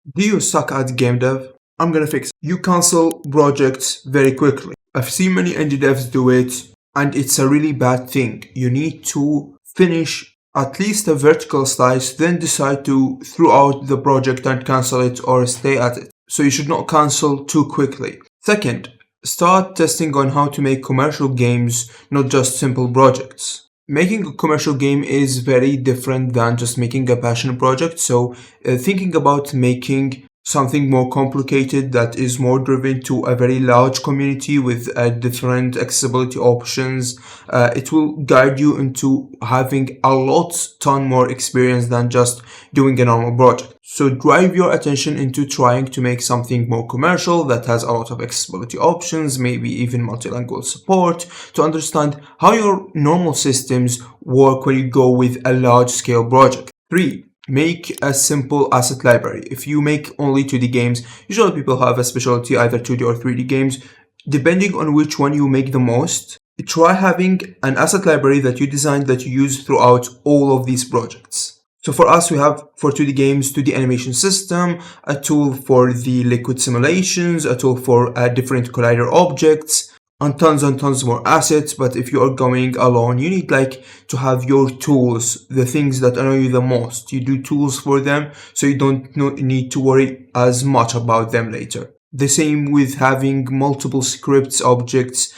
Do you suck at game dev? I'm gonna fix it. You cancel projects very quickly. I've seen many indie devs do it, and it's a really bad thing. You need to finish at least a vertical slice, then decide to throw out the project and cancel it or stay at it. So you should not cancel too quickly. Second, start testing on how to make commercial games, not just simple projects. Making a commercial game is very different than just making a passion project, so thinking about making something more complicated that is more driven to a very large community with different accessibility options, it will guide you into having a ton more experience than just doing a normal project. So drive your attention into trying to make something more commercial that has a lot of accessibility options, maybe even multilingual support, to understand how your normal systems work when you go with a large scale project. 3. Make a simple asset library. If you make only 2D games, usually people have a specialty, either 2D or 3D games. Depending on which one you make the most, try having an asset library that you design that you use throughout all of these projects. So for us, we have for 2D games, 2D animation system, a tool for the liquid simulations, a tool for different collider objects, and tons more assets. But if you are going alone, you need to have your tools, the things that annoy you the most. You do tools for them, so you don't need to worry as much about them later. The same with having multiple scripts, objects,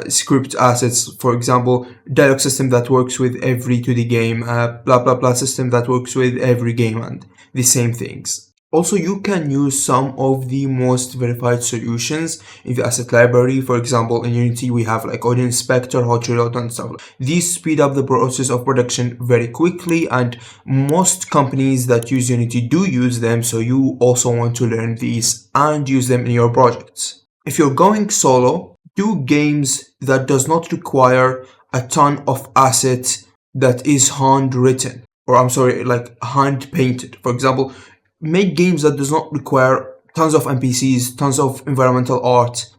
script assets, for example, dialogue system that works with every 2D game, blah blah blah system that works with every game, and the same things. Also, you can use some of the most verified solutions in the asset library. For example, in Unity, we have Audio Inspector, Hot Reload, and stuff. These speed up the process of production very quickly, and most companies that use Unity do use them, so you also want to learn these and use them in your projects. If you're going solo, do games that does not require a ton of assets that is handwritten, or hand painted. For example, make games that does not require tons of NPCs, tons of environmental art.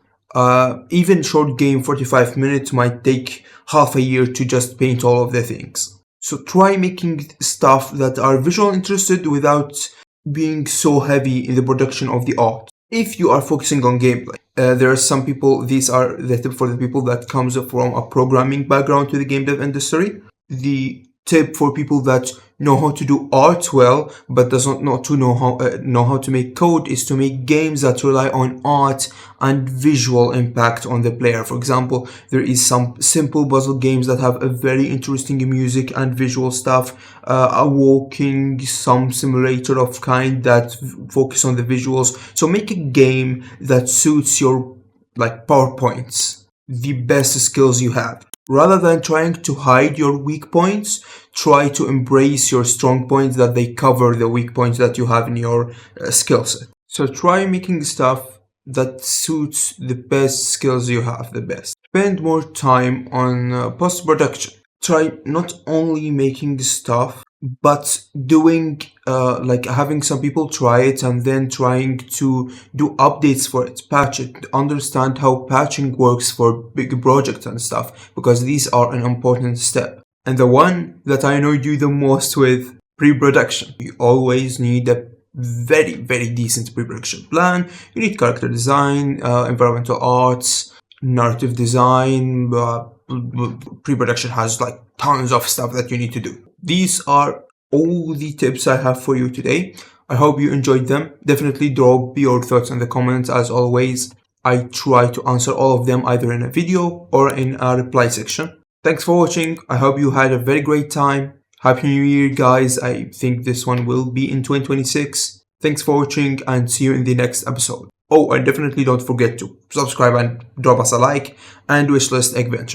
Even short game, 45 minutes, might take half a year to just paint all of the things. So try making stuff that are visual interested without being so heavy in the production of the art. If you are focusing on gameplay, there are some people, these are the tip for the people that comes from a programming background to the game dev industry. The tip for people that know how to do art well but does not know how to make code is to make games that rely on art and visual impact on the player. For example, there is some simple puzzle games that have a very interesting music and visual stuff, a walking some simulator of kind that focus on the visuals. So make a game that suits your PowerPoints, the best skills you have. Rather than trying to hide your weak points, try to embrace your strong points, that they cover the weak points that you have in your skill set. So try making stuff that suits the best skills you have the best. Spend more time on post-production. Try not only making stuff, but doing having some people try it and then trying to do updates for it, patch it, understand how patching works for big projects and stuff, because these are an important step. And the one that I annoyed you the most with, pre-production. You always need a very decent pre-production plan. You need character design, environmental arts, narrative design. Pre-production has tons of stuff that you need to do. These are all the tips I have for you today. I hope you enjoyed them. Definitely drop your thoughts in the comments. As always, I try to answer all of them either in a video or in a reply section. Thanks for watching. I hope you had a very great time. Happy New Year, guys. I think this one will be in 2026. Thanks for watching and see you in the next episode. Oh, and definitely don't forget to subscribe and drop us a like, and Wishlist Eggventure.